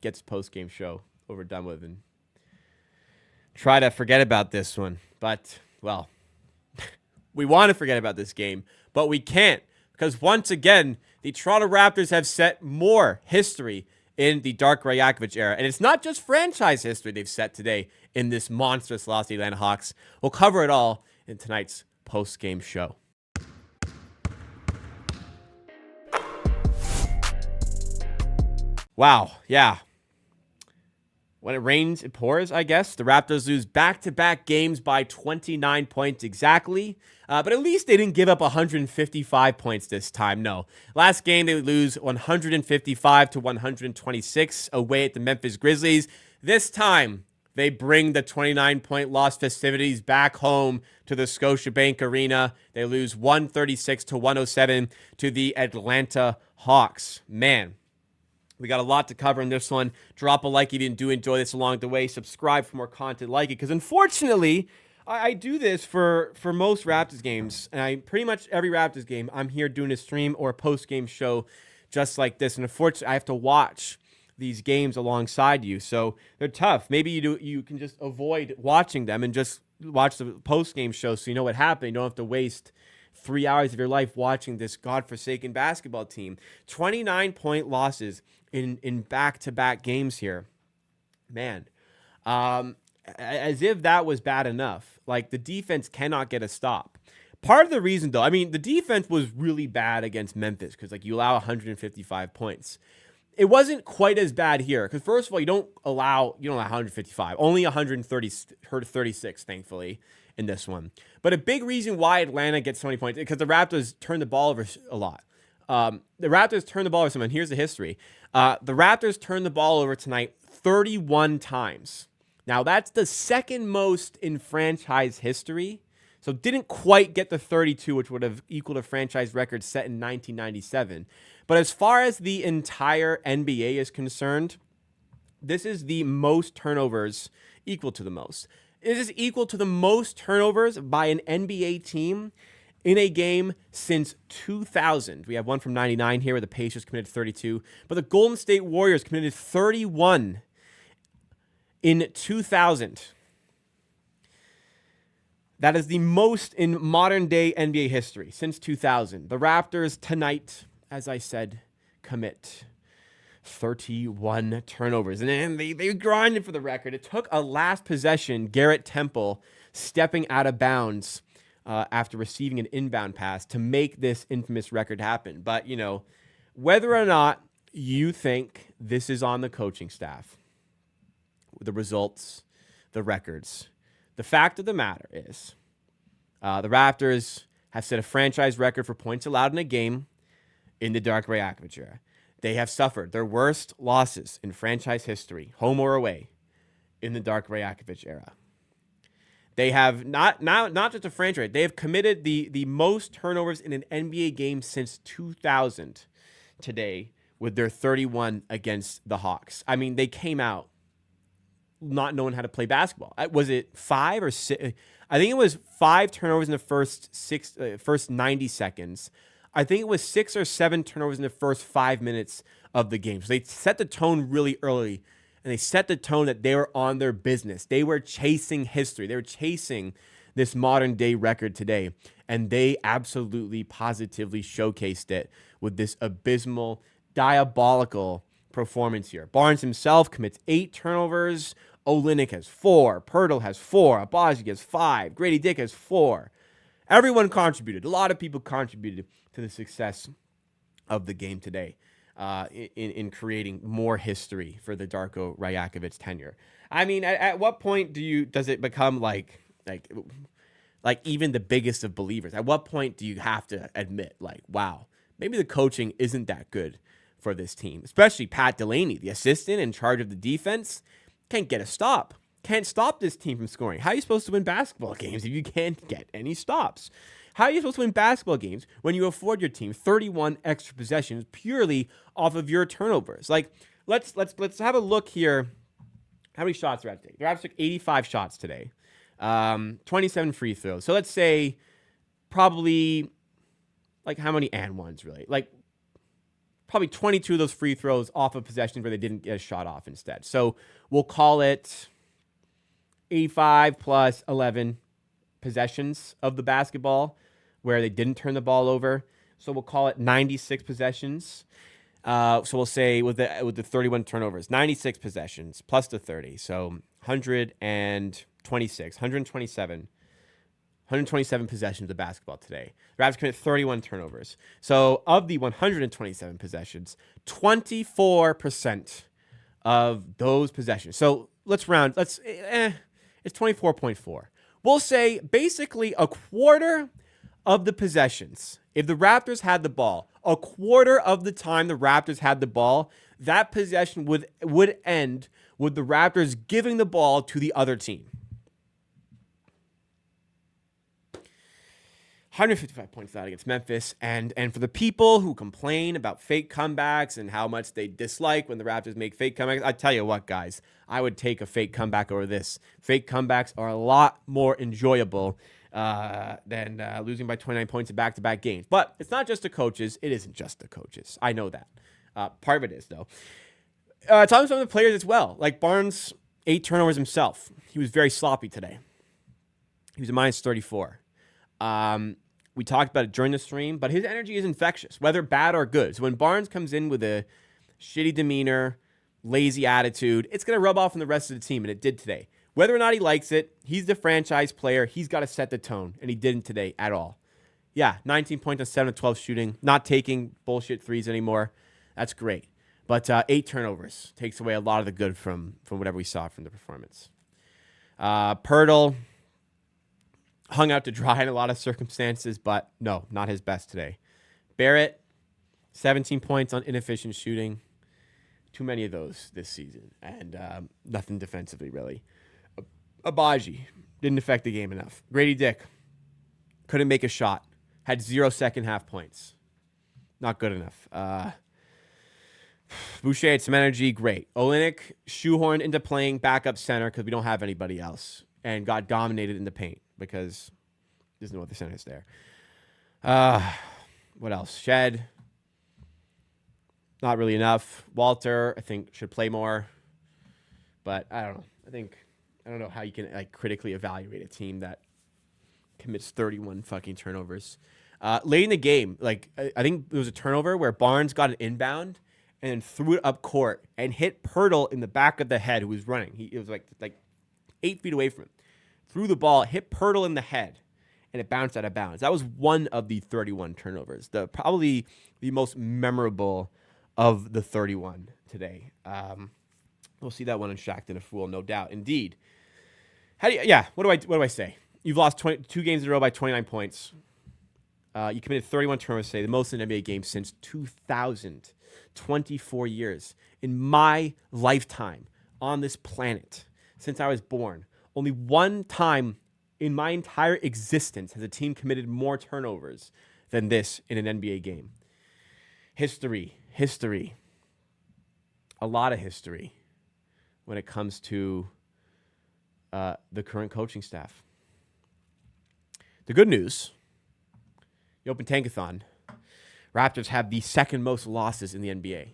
get this post-game show over done with and try to forget about this one. But, well, we want to forget about this game, but we can't because once again, the Toronto Raptors have set more history in the Dark Rajakovic era. And it's not just franchise history they've set today in this monstrous loss to the Atlanta Hawks. We'll cover it all in tonight's post-game show. Wow, yeah. When it rains, it pours, I guess. The Raptors lose back-to-back games by 29 points exactly. But at least they didn't give up 155 points this time. No. Last game, they lose 155 to 126 away at the Memphis Grizzlies. This time, they bring the 29-point loss festivities back home to the Scotiabank Arena. They lose 136 to 107 to the Atlanta Hawks. Man. We got a lot to cover in this one. Drop a like if you do enjoy this along the way. Subscribe for more content like it. Because unfortunately, I do this for most Raptors games. And pretty much every Raptors game, I'm here doing a stream or a post-game show just like this. And unfortunately, I have to watch these games alongside you. So they're tough. Maybe you can just avoid watching them and just watch the post-game show so you know what happened. You don't have to waste 3 hours of your life watching this godforsaken basketball team. 29-point losses in back-to-back games here. Man, as if that was bad enough. Like, the defense cannot get a stop. Part of the reason, though, I mean, the defense was really bad against Memphis because, like, you allow 155 points. It wasn't quite as bad here because, first of all, you don't allow 155, only 136, thankfully, in this one. But a big reason why Atlanta gets so many points is because the Raptors turn the ball over a lot. The Raptors turn the ball over some, and here's the history. The Raptors turned the ball over tonight 31 times. Now, that's the second most in franchise history. So didn't quite get the 32, which would have equaled a franchise record set in 1997. But as far as the entire NBA is concerned, this is the most turnovers, equal to the most. It is equal to the most turnovers by an NBA team in a game since 2000. We have one from 99 here where the Pacers committed 32. But the Golden State Warriors committed 31 in 2000. That is the most in modern-day NBA history since 2000. The Raptors tonight, as I said, commit 31 turnovers. And then they grinded for the record. It took a last possession, Garrett Temple stepping out of bounds after receiving an inbound pass to make this infamous record happen. But, whether or not you think this is on the coaching staff, the results, the records, the fact of the matter is the Raptors have set a franchise record for points allowed in a game in the Dark Rajakovic era. They have suffered their worst losses in franchise history, home or away, in the Dark Rajakovic era. They have not just a franchise, they have committed the most turnovers in an NBA game since 2000 today with their 31 against the Hawks. I mean, they came out not knowing how to play basketball. Was it 5 or 6? I think it was 5 turnovers in the first 90 seconds. I think it was 6 or 7 turnovers in the first 5 minutes of the game. So they set the tone really early, and they set the tone that they were on their business. They were chasing history. They were chasing this modern-day record today, and they absolutely, positively showcased it with this abysmal, diabolical performance here. Barnes himself commits 8 turnovers. Olynyk has 4. Poeltl has 4. Abaji has 5. Grady Dick has 4. Everyone contributed. A lot of people contributed to the success of the game today in creating more history for the Darko Rajakovic tenure. I mean, at what point does it become like even the biggest of believers? At what point do you have to admit, like, wow, maybe the coaching isn't that good for this team? Especially Pat Delaney, the assistant in charge of the defense, can't get a stop. Can't stop this team from scoring. How are you supposed to win basketball games if you can't get any stops? How are you supposed to win basketball games when you afford your team 31 extra possessions purely off of your turnovers? Like, let's have a look here. How many shots are at today? The Raptors took 85 shots today. 27 free throws. So let's say probably, like, how many and ones really? Like probably 22 of those free throws off of possessions where they didn't get a shot off instead. So we'll call it 85 plus 11 possessions of the basketball where they didn't turn the ball over. So we'll call it 96 possessions. So we'll say with the 31 turnovers, 96 possessions plus the 30. So 127 possessions of basketball today. The Raptors committed 31 turnovers. So of the 127 possessions, 24% of those possessions. So let's round. It's 24.4. We'll say basically a quarter of the possessions. If the Raptors had the ball, a quarter of the time the Raptors had the ball, that possession would end with the Raptors giving the ball to the other team. 155 points out against Memphis. And for the people who complain about fake comebacks and how much they dislike when the Raptors make fake comebacks, I tell you what, guys, I would take a fake comeback over this. Fake comebacks are a lot more enjoyable than losing by 29 points in back-to-back games. But it's not just the coaches. It isn't just the coaches. I know that. Part of it is, though. Talking to some of the players as well. Like Barnes, 8 turnovers himself. He was very sloppy today. He was a minus 34. We talked about it during the stream, but his energy is infectious, whether bad or good. So when Barnes comes in with a shitty demeanor, lazy attitude, it's going to rub off on the rest of the team, and it did today. Whether or not he likes it, he's the franchise player. He's got to set the tone, and he didn't today at all. Yeah, 19 points on 7 of 12 shooting, not taking bullshit threes anymore. That's great. But 8 turnovers takes away a lot of the good from whatever we saw from the performance. Pirtle hung out to dry in a lot of circumstances, but no, not his best today. Barrett, 17 points on inefficient shooting. Too many of those this season, and nothing defensively, really. Abaji didn't affect the game enough. Grady Dick couldn't make a shot. Had 0 second half points. Not good enough. Boucher had some energy. Great. Olynyk shoehorned into playing backup center because we don't have anybody else and got dominated in the paint because there's no other centers there. What else? Shed. Not really enough. Walter, I think, should play more. But I don't know. I don't know how you can critically evaluate a team that commits 31 fucking turnovers. Late in the game, I think there was a turnover where Barnes got an inbound and then threw it up court and hit Pirtle in the back of the head who was running. It was like 8 feet away from him. Threw the ball, hit Pirtle in the head, and it bounced out of bounds. That was one of the 31 turnovers. Probably the most memorable of the 31 today. We'll see that one in Shacked and a Fool, no doubt. Indeed. What do I say? You've lost 2 games in a row by 29 points. You committed 31 turnovers today, the most in an NBA game since 2000. 24 years. In my lifetime on this planet, since I was born, only one time in my entire existence has a team committed more turnovers than this in an NBA game. History. A lot of history when it comes to the current coaching staff. The good news, the Open Tankathon, Raptors have the second most losses in the NBA.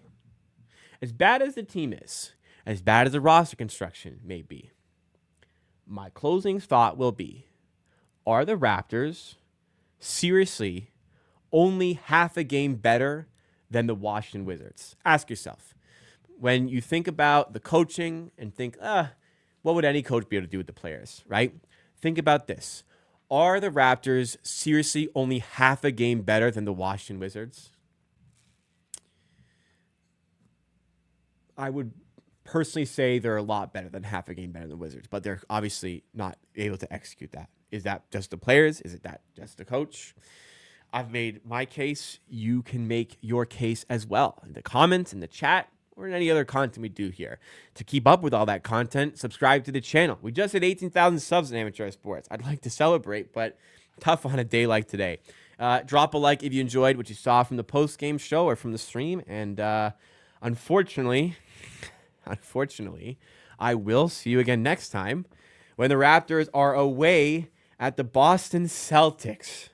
As bad as the team is, as bad as the roster construction may be, my closing thought will be, are the Raptors seriously only half a game better than the Washington Wizards? Ask yourself. When you think about the coaching and think, what would any coach be able to do with the players, right? Think about this. Are the Raptors seriously only half a game better than the Washington Wizards? I would personally say they're a lot better than half a game better than the Wizards, but they're obviously not able to execute that. Is that just the players? Is it that just the coach? I've made my case. You can make your case as well in the comments, in the chat, or in any other content we do here. To keep up with all that content, subscribe to the channel. We just hit 18,000 subs in amateur sports. I'd like to celebrate, but tough on a day like today. Drop a like if you enjoyed what you saw from the post-game show or from the stream. And unfortunately, I will see you again next time when the Raptors are away at the Boston Celtics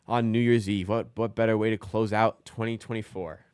on New Year's Eve. What better way to close out 2024?